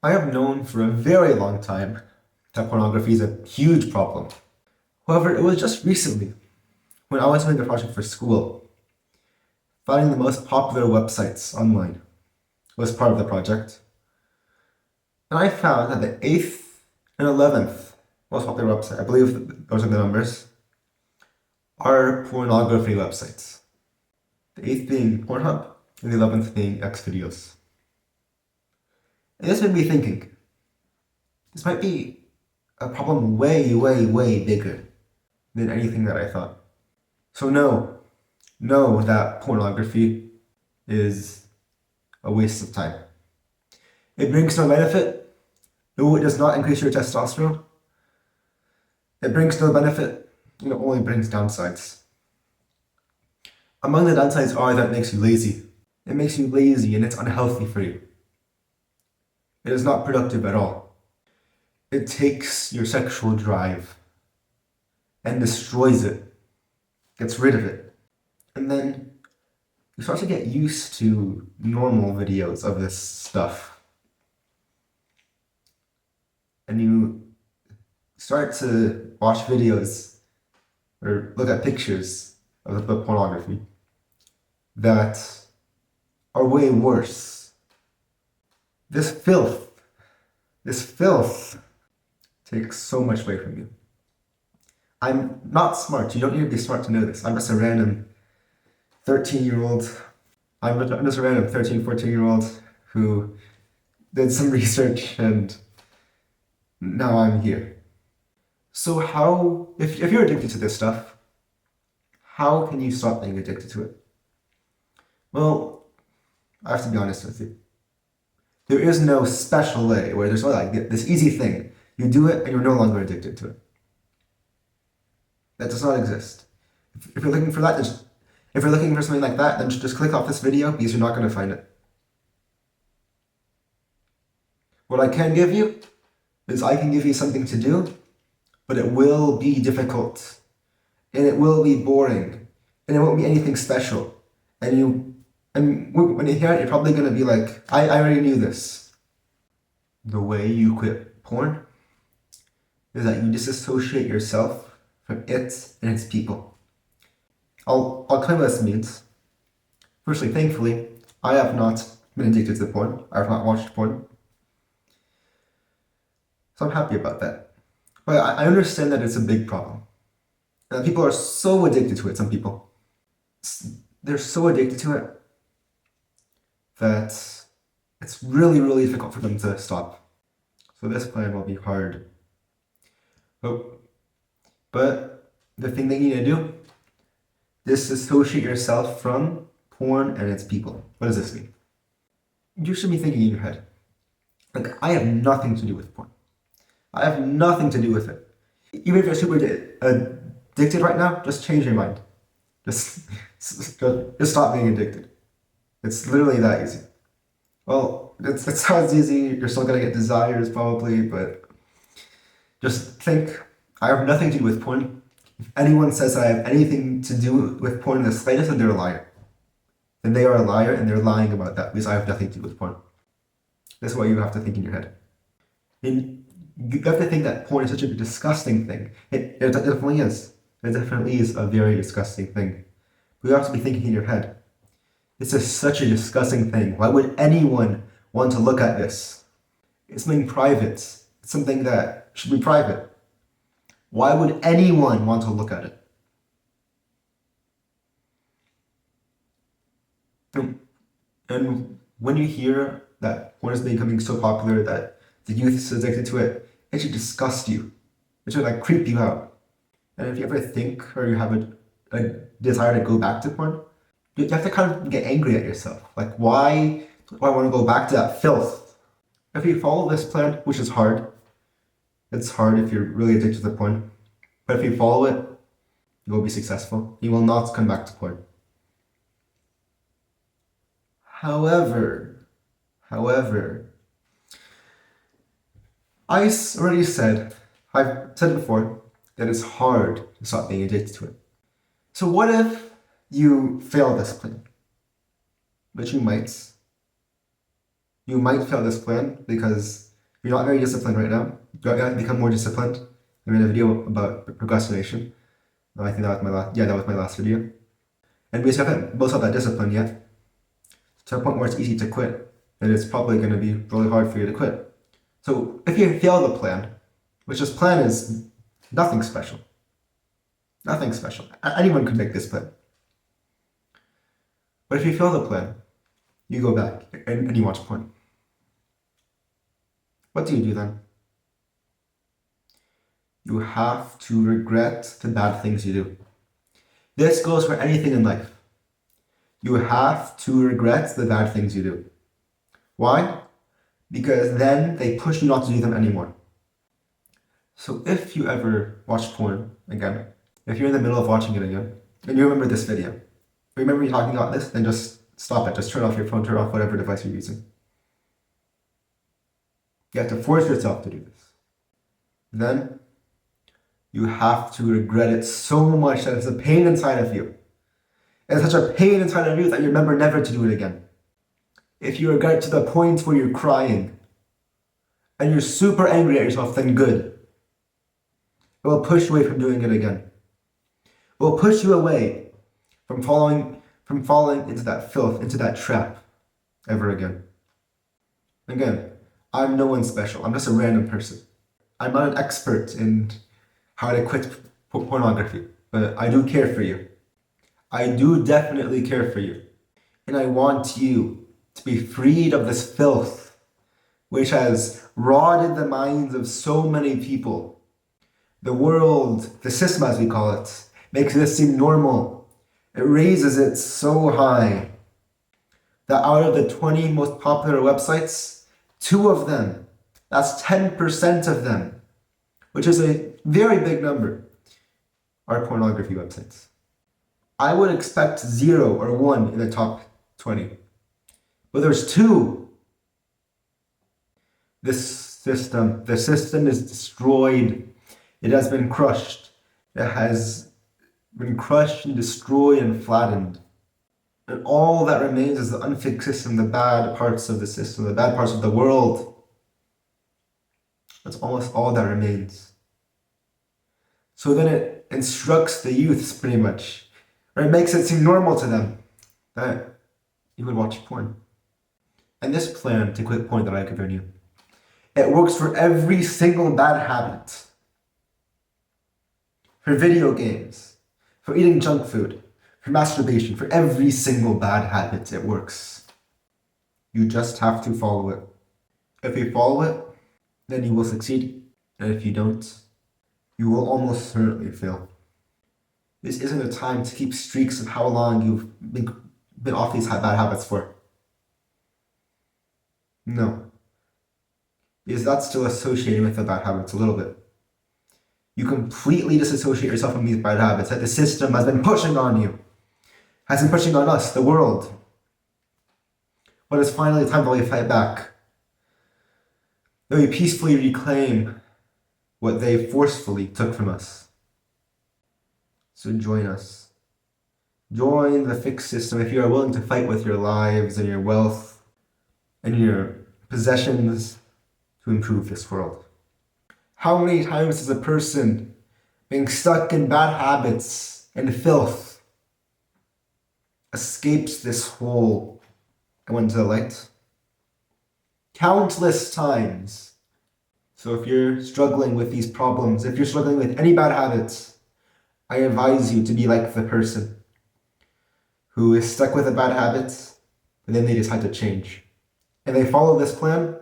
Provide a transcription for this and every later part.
I have known for a very long time that pornography is a huge problem. However, it was just recently, when I was doing a project for school, finding the most popular websites online was part of the project. And I found that the 8th and 11th most popular website, I believe those are the numbers, are pornography websites. The 8th being Pornhub, and the 11th being Xvideos. And this made me thinking, this might be a problem way, way, way bigger than anything that I thought. So know that pornography is a waste of time. It brings no benefit. No, it does not increase your testosterone. It brings no benefit. It only brings downsides. Among the downsides are that it makes you lazy. It makes you lazy and it's unhealthy for you. It is not productive at all. It takes your sexual drive and destroys it, gets rid of it. And then you start to get used to normal videos of this stuff. And you start to watch videos or look at pictures of the pornography that are way worse. This filth takes so much away from you. I'm not smart. You don't need to be smart to know this. I'm just a random 13-year-old. I'm just a random 13, 14-year-old who did some research and now I'm here. So how, if you're addicted to this stuff, how can you stop being addicted to it? Well, I have to be honest with you. There is no special way where there's no like this easy thing. You do it and you're no longer addicted to it. That does not exist. If you're looking for that, if you're looking for something like that, then just click off this video because you're not going to find it. What I can give you is I can give you something to do, but it will be difficult, and it will be boring, and it won't be anything special. And when you hear it, you're probably going to be like, I already knew this. The way you quit porn is that you disassociate yourself from it and its people. I'll tell you what this means. Firstly, thankfully, I have not been addicted to porn. I have not watched porn. So I'm happy about that. But I understand that it's a big problem. And people are so addicted to it, some people. They're so addicted to it that it's really, really difficult for them to stop. So this plan will be hard. But the thing that you need to do, disassociate yourself from porn and its people. What does this mean? You should be thinking in your head, like, I have nothing to do with porn. I have nothing to do with it. Even if you're super addicted right now, just change your mind. Just stop being addicted. It's literally that easy. Well, it sounds easy. You're still gonna get desires probably, but just think, I have nothing to do with porn. If anyone says I have anything to do with porn in the slightest, then they're a liar. Then they are a liar and they're lying about that because I have nothing to do with porn. That's what you have to think in your head. And you have to think that porn is such a disgusting thing. It definitely is. It definitely is a very disgusting thing. But you have to be thinking in your head, this is such a disgusting thing. Why would anyone want to look at this? It's something private. It's something that should be private. Why would anyone want to look at it? And when you hear that porn is becoming so popular that the youth is addicted to it, it should disgust you. It should like creep you out. And if you ever think or you have a desire to go back to porn, you have to kind of get angry at yourself. Like, why do I want to go back to that filth? If you follow this plan, which is hard, it's hard if you're really addicted to porn, but if you follow it, you will be successful. You will not come back to porn. However, I've said it before, that it's hard to stop being addicted to it. So what if you fail this plan? But you might. You might fail this plan because You're not very disciplined right now. You have to become more disciplined. I made a video about procrastination. I think that was my last video. And we haven't built up that discipline yet, to a point where it's easy to quit, and it's probably going to be really hard for you to quit. So if you fail the plan, which this plan is nothing special. Nothing special. Anyone could make this plan. But if you fail the plan, you go back and you watch porn. What do you do then? You have to regret the bad things you do. This goes for anything in life. You have to regret the bad things you do. Why? Because then they push you not to do them anymore. So if you ever watch porn again, if you're in the middle of watching it again, and you remember this video, remember me talking about this, then just stop it. Just turn off your phone, turn off whatever device you're using. You have to force yourself to do this. Then you have to regret it so much that it's a pain inside of you. It's such a pain inside of you that you remember never to do it again. If you regret it to the point where you're crying and you're super angry at yourself, then good. It will push you away from doing it again. It will push you away from falling into that filth, into that trap ever again. Again, I'm no one special. I'm just a random person. I'm not an expert in how to quit pornography, but I do care for you. I do definitely care for you. And I want you to be freed of this filth, which has rotted the minds of so many people. The world, the system as we call it, makes this seem normal. It raises it so high that out of the 20 most popular websites, 2 of them, that's 10% of them, which is a very big number, are pornography websites. I would expect 0 or 1 in the top 20. But there's 2. The system is destroyed. It has been crushed. It has been crushed and destroyed and flattened. And all that remains is the unfixed system, the bad parts of the system, the bad parts of the world. That's almost all that remains. So then it instructs the youths pretty much, or it makes it seem normal to them that you would watch porn. And this plan to quit porn that I've given you, it works for every single bad habit. For video games, for eating junk food, for masturbation, for every single bad habit, it works. You just have to follow it. If you follow it, then you will succeed. And if you don't, you will almost certainly fail. This isn't a time to keep streaks of how long you've been off these bad habits for. No. Because that's still associated with the bad habits a little bit. You completely disassociate yourself from these bad habits that the system has been pushing on you, has been pushing on us, the world. But it's finally time that we fight back. That we peacefully reclaim what they forcefully took from us. So join us. Join the fixed system if you are willing to fight with your lives and your wealth and your possessions to improve this world. How many times has a person being stuck in bad habits and filth escapes this hole and went to the light? Countless times. So if you're struggling with these problems, if you're struggling with any bad habits, I advise you to be like the person who is stuck with a bad habit, and then they decide to change. And they follow this plan.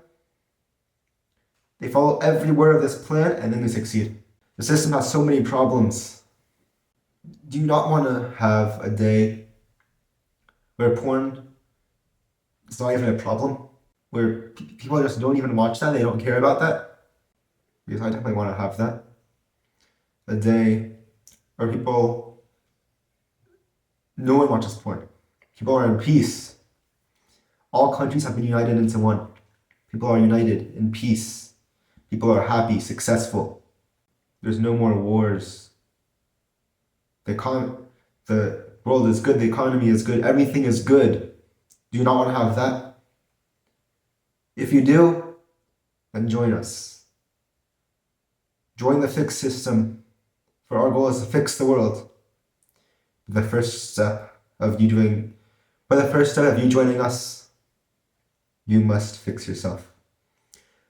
They follow every word of this plan, and then they succeed. The system has so many problems. Do you not want to have a day where porn is not even a problem? Where people just don't even watch that, they don't care about that? Because I definitely want to have that. A day where no one watches porn. People are in peace. All countries have been united into one. People are united in peace. People are happy, successful. There's no more wars. The world is good, the economy is good, everything is good. Do you not want to have that? If you do, then join us. Join the fix system, for our goal is to fix the world. The first step of you joining us, you must fix yourself.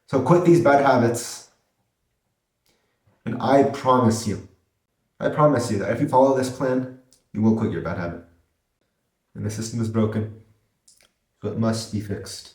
So quit these bad habits, and I promise you that if you follow this plan, you will quit your bad habit. And the system is broken, so it must be fixed.